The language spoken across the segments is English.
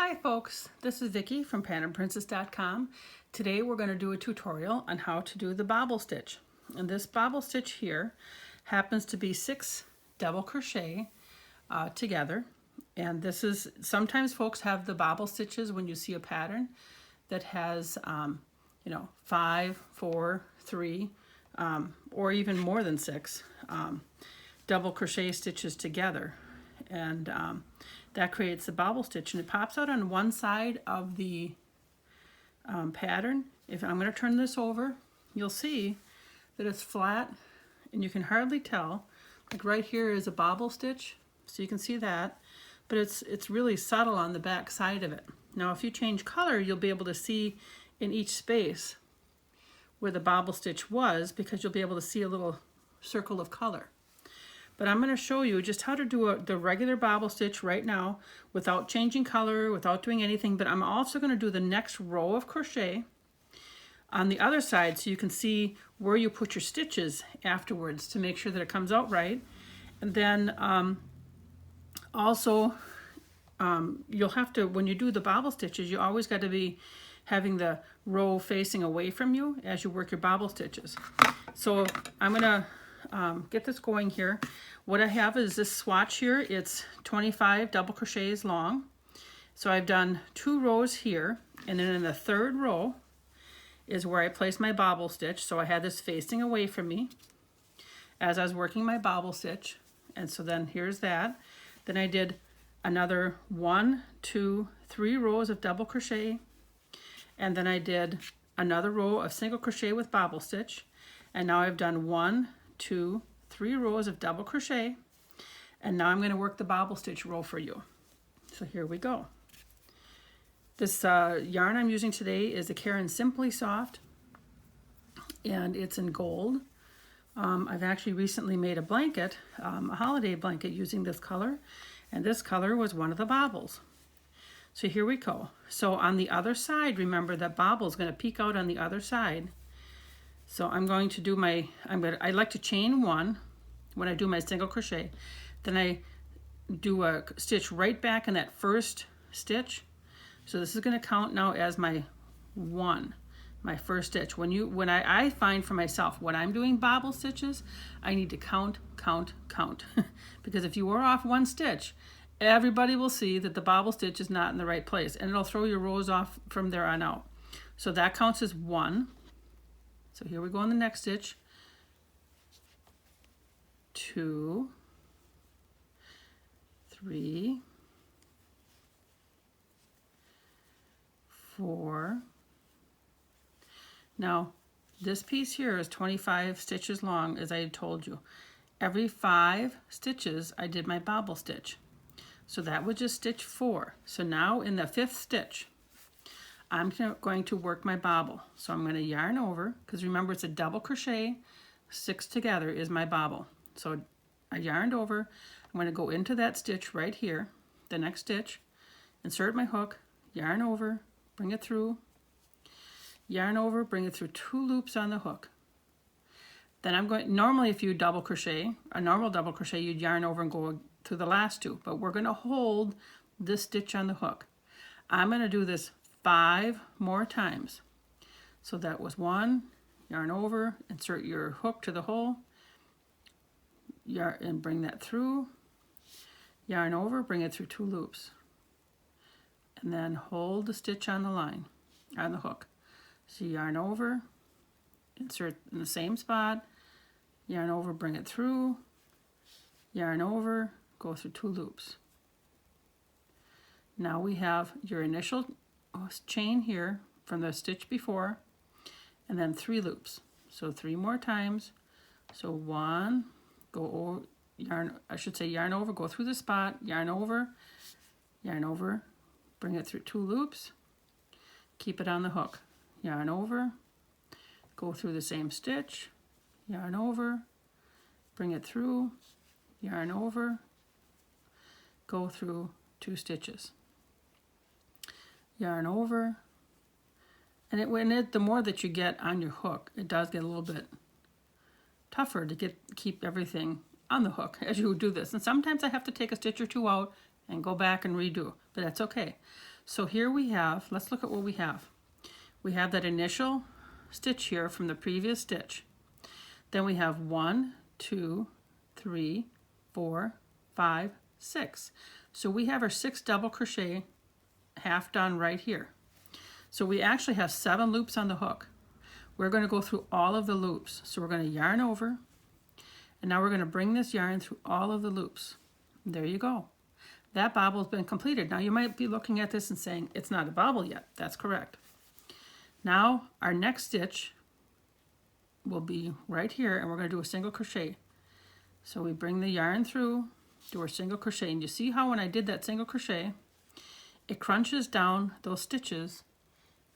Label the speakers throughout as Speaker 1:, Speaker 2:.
Speaker 1: Hi folks, this is Vicki from patternprincess.com. Today we're going to do a tutorial on how to do the bobble stitch. And this bobble stitch here happens to be 6 double crochet together. And this is, sometimes folks have the bobble stitches when you see a pattern that has 5, 4, 3, or even more than 6 double crochet stitches together. And that creates the bobble stitch, and it pops out on one side of the pattern. If I'm going to turn this over, you'll see that it's flat and you can hardly tell. Like right here is a bobble stitch, so you can see that, but it's really subtle on the back side of it. Now if you change color, you'll be able to see in each space where the bobble stitch was, because you'll be able to see a little circle of color. But I'm going to show you just how to do the regular bobble stitch right now without changing color, without doing anything. But I'm also going to do the next row of crochet on the other side so you can see where you put your stitches afterwards to make sure that it comes out right. And then you'll have to, when you do the bobble stitches, you always got to be having the row facing away from you as you work your bobble stitches. So I'm going to get this going here. What I have is this swatch here. It's 25 double crochets long. So I've done 2 rows here, and then in the 3rd row is where I place my bobble stitch. So I had this facing away from me as I was working my bobble stitch. And so then here's that. Then I did another 1, 2, 3 rows of double crochet, and then I did another row of single crochet with bobble stitch. And now I've done 1, 2, 3 rows of double crochet, and now I'm going to work the bobble stitch row for you. So here we go. This yarn I'm using today is the Caron Simply Soft, and it's in gold. I've actually recently made a blanket, a holiday blanket, using this color, and this color was one of the bobbles. So here we go. So on the other side, remember that bobble is going to peek out on the other side. So I'm going to do my, I like to chain 1 when I do my single crochet. Then I do a stitch right back in that first stitch. So this is going to count now as my 1, my first stitch. When I find for myself, when I'm doing bobble stitches, I need to count, count, count. Because if you are off 1 stitch, everybody will see that the bobble stitch is not in the right place, and it'll throw your rows off from there on out. So that counts as 1. So here we go in the next stitch. 2, 3, 4. Now this piece here is 25 stitches long, as I had told you. Every 5 stitches I did my bobble stitch. So that was just stitch 4. So now in the 5th stitch, I'm going to work my bobble. So I'm going to yarn over, because remember it's a double crochet, 6 together is my bobble. So I yarned over, I'm going to go into that stitch right here, the next stitch, insert my hook, yarn over, bring it through, yarn over, bring it through 2 loops on the hook. Then I'm going, normally if you double crochet, a normal double crochet, you'd yarn over and go through the last 2, but we're going to hold this stitch on the hook. I'm going to do this 5 more times. So that was 1, yarn over, insert your hook to the hole, yarn and bring that through, yarn over, bring it through 2 loops, and then hold the stitch on the line, on the hook. So yarn over, insert in the same spot, yarn over, bring it through, yarn over, go through 2 loops. Now we have your initial chain here from the stitch before, and then 3 loops. So 3 more times. So 1, go over, yarn, I should say yarn over, go through the spot, yarn over, bring it through 2 loops, keep it on the hook, yarn over, go through the same stitch, yarn over, bring it through, yarn over, go through 2 stitches. Yarn over, and the more that you get on your hook, it does get a little bit tougher to keep everything on the hook as you do this. And sometimes I have to take a stitch or 2 out and go back and redo, but that's okay. So here we have, let's look at what we have. We have that initial stitch here from the previous stitch. Then we have 1, 2, 3, 4, 5, 6. So we have our 6 double crochet half done right here. So we actually have 7 loops on the hook. We're going to go through all of the loops. So we're going to yarn over, and now we're going to bring this yarn through all of the loops. There you go. That bobble's been completed. Now you might be looking at this and saying, it's not a bobble yet. That's correct. Now our next stitch will be right here, and we're going to do a single crochet. So we bring the yarn through, do our single crochet, and you see how when I did that single crochet, it crunches down those stitches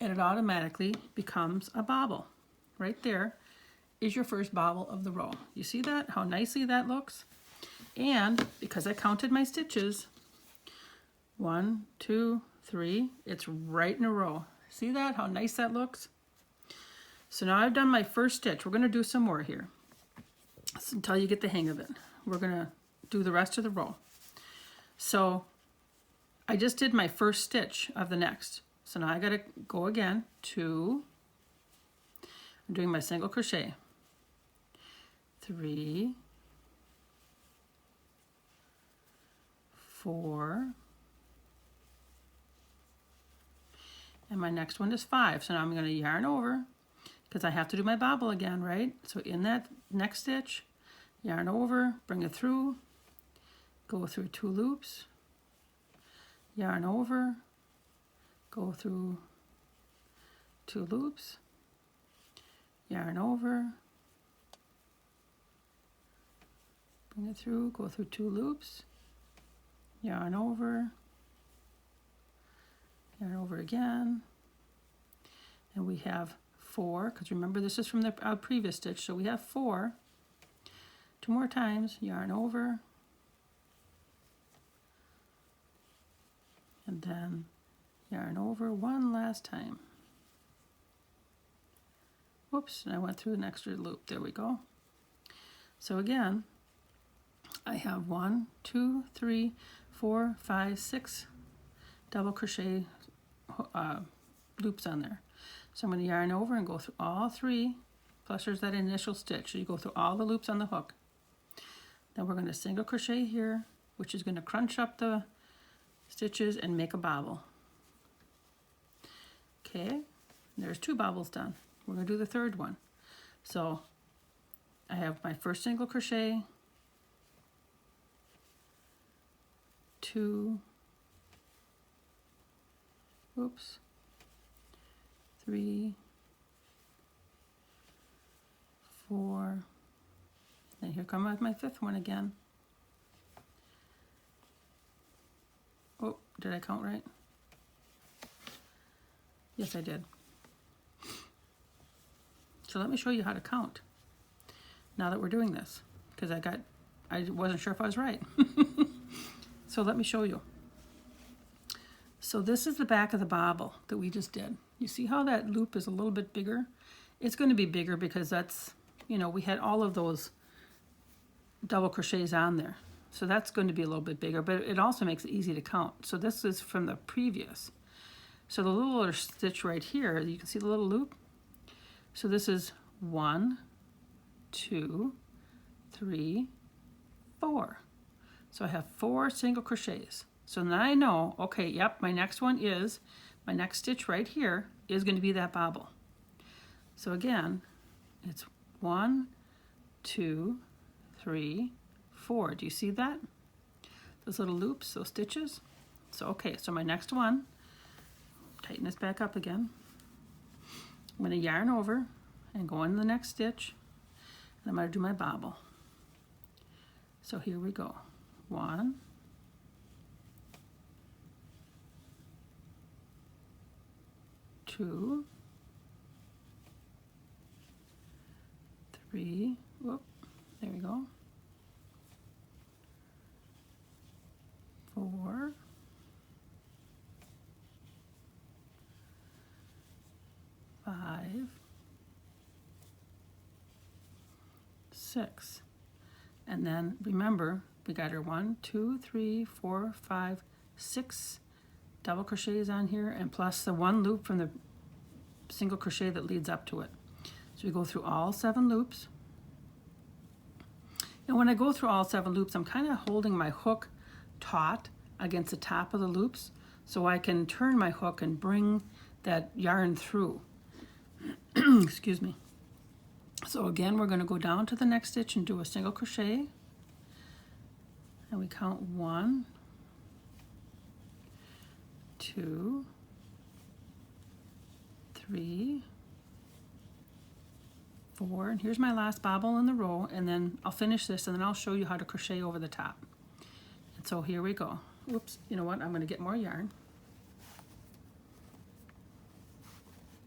Speaker 1: and it automatically becomes a bobble. Right there is your first bobble of the row. You see that? How nicely that looks? And because I counted my stitches, 1, 2, 3, it's right in a row. See that? How nice that looks? So now I've done my first stitch. We're going to do some more here until you get the hang of it. We're going to do the rest of the row. So I just did my first stitch of the next. So now I got to go again to, I'm doing my single crochet. 3, 4, and my next one is 5. So now I'm going to yarn over because I have to do my bobble again, right? So in that next stitch, yarn over, bring it through, go through 2 loops, yarn over, go through 2 loops, yarn over, bring it through, go through 2 loops, yarn over again, and we have 4, because remember this is from the previous stitch, so we have 4. 2 more times, yarn over, and then yarn over one last time. Whoops, and I went through an extra loop. There we go. So again, I have 1, 2, 3, 4, 5, 6 double crochet loops on there. So I'm going to yarn over and go through all 3, plus there's that initial stitch. So you go through all the loops on the hook. Then we're going to single crochet here, which is going to crunch up the stitches and make a bobble. Okay, there's 2 bobbles done. We're going to do the third one. So I have my first single crochet, 2, oops, 3, 4, and here come my 5th one again. Oh, did I count right? Yes, I did. So let me show you how to count now that we're doing this, because I wasn't sure if I was right. So let me show you. So this is the back of the bobble that we just did. You see how that loop is a little bit bigger? It's going to be bigger because that's, you know, we had all of those double crochets on there. So that's going to be a little bit bigger, but it also makes it easy to count. So this is from the previous. So the little stitch right here, you can see the little loop. So this is 1, 2, 3, 4. So I have 4 single crochets. So now I know, okay, yep, my next stitch right here is going to be that bobble. So again, it's 1, 2, 3, 4. Do you see that? Those little loops, those stitches? So okay, so my next one, tighten this back up again. I'm going to yarn over and go in the next stitch, and I'm going to do my bobble. So here we go. 1, 2, 3, whoop, there we go. 4, 5, 6, and then remember we got our 1, 2, 3, 4, 5, 6 double crochets on here, and plus the 1 loop from the single crochet that leads up to it. So we go through all 7 loops. And when I go through all 7 loops, I'm kind of holding my hook taut against the top of the loops so I can turn my hook and bring that yarn through. Excuse me. So again, we're going to go down to the next stitch and do a single crochet. And we count 1, 2, 3, 4, and here's my last bobble in the row, and then I'll finish this and then I'll show you how to crochet over the top. And so here we go. Whoops, you know what, I'm going to get more yarn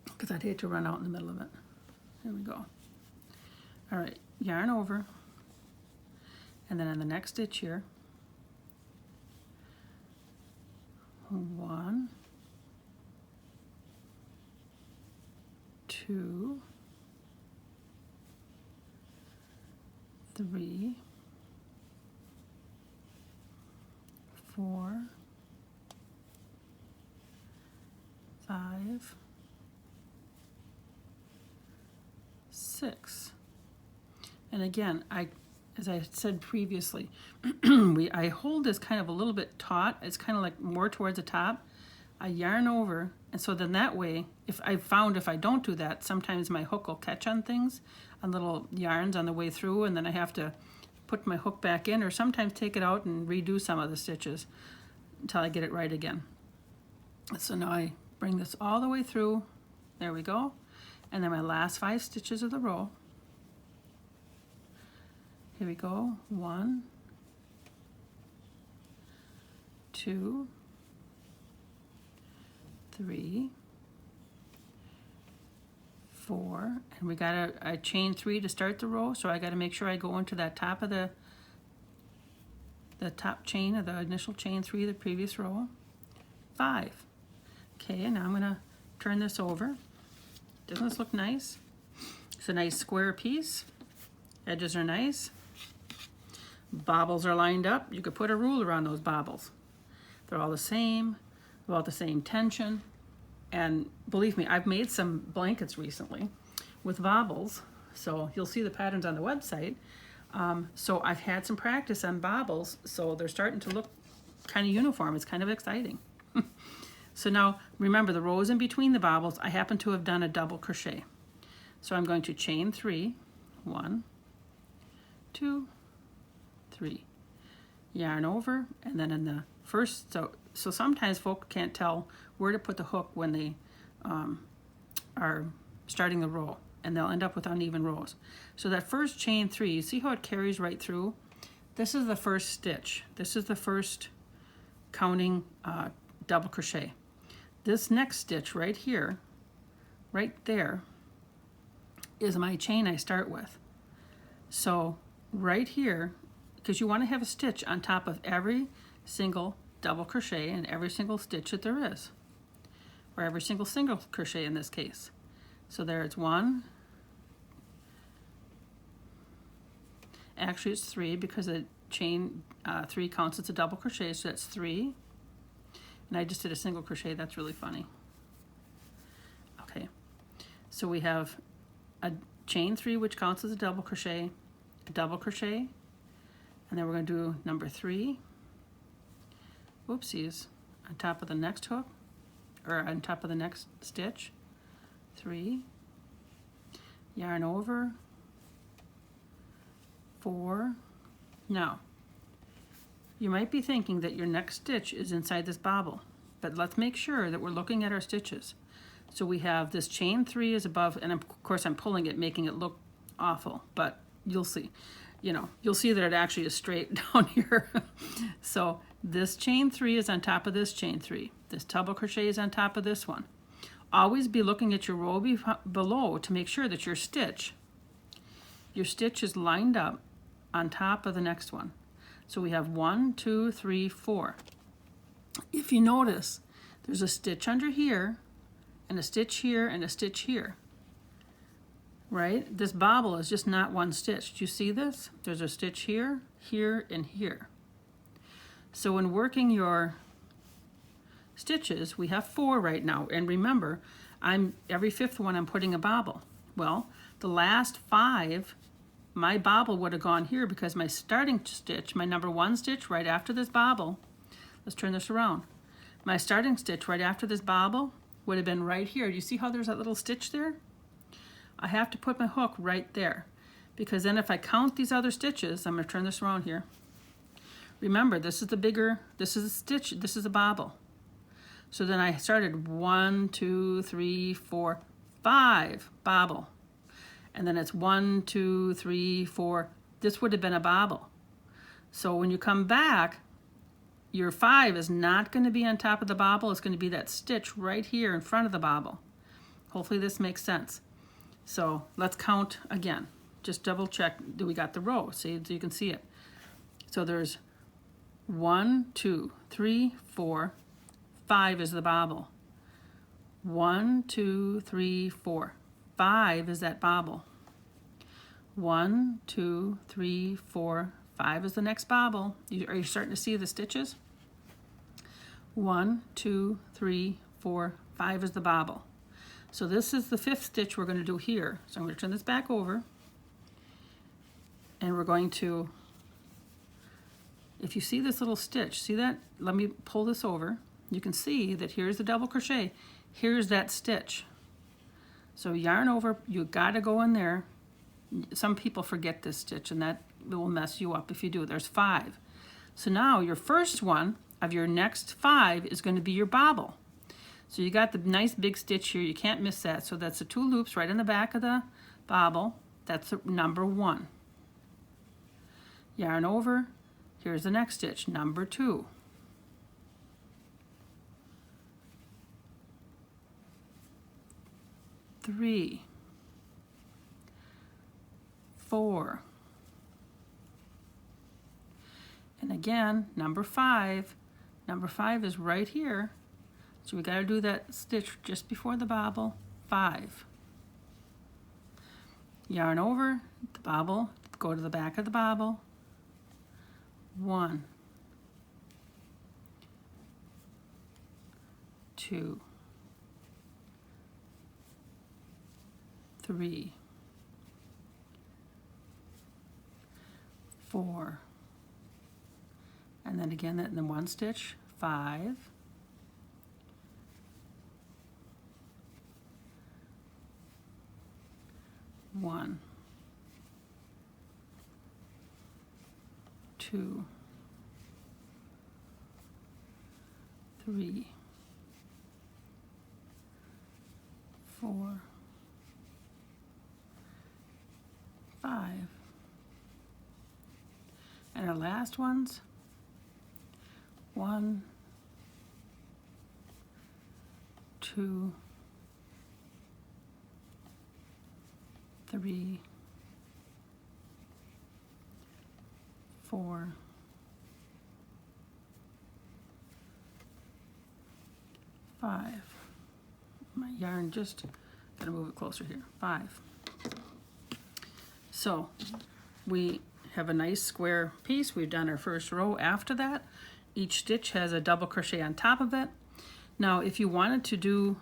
Speaker 1: because I'd hate to run out in the middle of it. Here we go. All right, yarn over, and then in the next stitch here, 1, 2, 3, 4, 5, 6. And again, as I said previously, I hold this kind of a little bit taut. It's kind of like more towards the top. I yarn over, and so then that way, if I don't do that, sometimes my hook will catch on things, on little yarns on the way through, and then I have to put my hook back in, or sometimes take it out and redo some of the stitches until I get it right again. So now I bring this all the way through. There we go. And then my last 5 stitches of the row. Here we go. 1, 2, 3, 4, and we got a chain 3 to start the row, so I got to make sure I go into that top of the top chain of the initial chain 3 of the previous row. 5. Okay, and now I'm going to turn this over. Doesn't this look nice? It's a nice square piece. Edges are nice. Bobbles are lined up. You could put a ruler on those bobbles. They're all the same, about the same tension. And believe me, I've made some blankets recently with bobbles, so you'll see the patterns on the website. So I've had some practice on bobbles, so they're starting to look kind of uniform. It's kind of exciting. So now remember, the rows in between the bobbles, I happen to have done a double crochet. So I'm going to chain 3, 1, 2, 3, yarn over, and then in the first, so sometimes folk can't tell where to put the hook when they are starting the row, and they'll end up with uneven rows. So that first chain 3, you see how it carries right through? This is the first stitch. This is the first counting double crochet. This next stitch right here, right there, is my chain I start with. So right here, because you want to have a stitch on top of every single double crochet and every single stitch that there is, or every single crochet in this case. So there it's 1, actually it's 3 because the chain 3 counts as a double crochet, so that's 3. And I just did a single crochet. That's really funny. Okay, so we have a chain 3, which counts as a double crochet, and then we're going to do number 3, whoopsies, on top of the next hook, or on top of the next stitch, 3, yarn over, 4. Now, you might be thinking that your next stitch is inside this bobble, but let's make sure that we're looking at our stitches. So we have this chain 3 is above, and of course I'm pulling it, making it look awful, but you'll see. You'll see that it actually is straight down here. So this chain 3 is on top of this chain 3. This double crochet is on top of this one. Always be looking at your row below to make sure that your stitch is lined up on top of the next one. So we have 1, 2, 3, 4. If you notice, there's a stitch under here, and a stitch here, and a stitch here. Right? This bobble is just not one stitch. Do you see this? There's a stitch here, here, and here. So when working your stitches, we have 4 right now. And remember, every 5th one I'm putting a bobble. Well, the last 5, my bobble would have gone here because my starting stitch, my number 1 stitch right after this bobble, let's turn this around. My starting stitch right after this bobble would have been right here. Do you see how there's that little stitch there? I have to put my hook right there, because then if I count these other stitches, I'm going to turn this around here. Remember, this is a stitch, this is a bobble. So then I started 1, 2, 3, 4, 5 bobble. And then it's 1, 2, 3, 4. This would have been a bobble. So when you come back, your 5 is not going to be on top of the bobble. It's going to be that stitch right here in front of the bobble. Hopefully this makes sense. So let's count again. Just double check that we got the row, see, so you can see it. So there's 1, 2, 3, 4, 5 is the bobble. 1, 2, 3, 4. 5 is that bobble. 1, 2, 3, 4, 5 is the next bobble. Are you starting to see the stitches? 1, 2, 3, 4, 5 is the bobble. So this is the 5th stitch we're going to do here. So I'm going to turn this back over. And we're going to, if you see this little stitch, see that? Let me pull this over. You can see that here's the double crochet. Here's that stitch. So yarn over, you got to go in there. Some people forget this stitch, and that will mess you up if you do. There's 5. So now your first one of your next 5 is going to be your bobble. So you got the nice big stitch here. You can't miss that. So that's the 2 loops right in the back of the bobble. That's number 1. Yarn over. Here's the next stitch, number 2. Three, 4, and again number 5. Number 5 is right here, so we got to do that stitch just before the bobble. 5. Yarn over the bobble, go to the back of the bobble. 1, 2, 3, 4, and then again in the 1 stitch, 5, 1, 2, 3, 4, 5, and our last ones, 1, 2, 3, 4, 5. My yarn just gotta move it closer here. 5. So we have a nice square piece. We've done our first row. After that, each stitch has a double crochet on top of it. Now if you wanted to do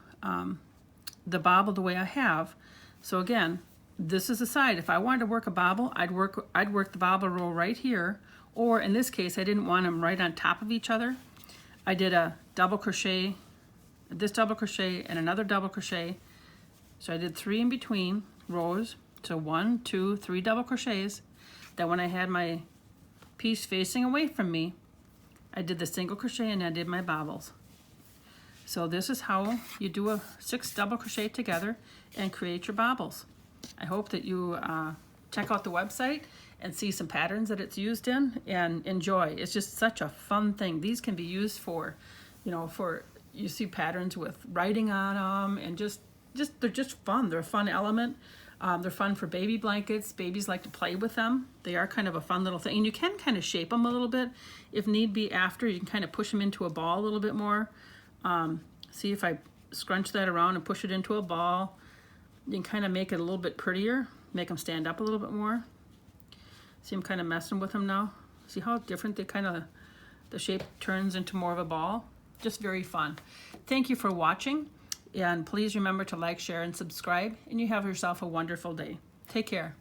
Speaker 1: the bobble the way I have, so again, this is the side. If I wanted to work a bobble, I'd work the bobble row right here, or in this case I didn't want them right on top of each other. I did a double crochet, this double crochet and another double crochet. So I did 3 in between rows. So 1, 2, 3 double crochets. Then when I had my piece facing away from me, I did the single crochet and I did my bobbles. So this is how you do a 6 double crochet together and create your bobbles. I hope that you check out the website and see some patterns that it's used in and enjoy. It's just such a fun thing. These can be used for, you see patterns with writing on them, and they're just fun. They're a fun element. They're fun for baby blankets. Babies like to play with them. They are kind of a fun little thing. And you can kind of shape them a little bit. If need be after, you can kind of push them into a ball a little bit more. See if I scrunch that around and push it into a ball. You can kind of make it a little bit prettier. Make them stand up a little bit more. See, I'm kind of messing with them now. See how different the shape turns into more of a ball? just very fun. Thank you for watching, and please remember to like, share, and subscribe, and you have yourself a wonderful day. Take care.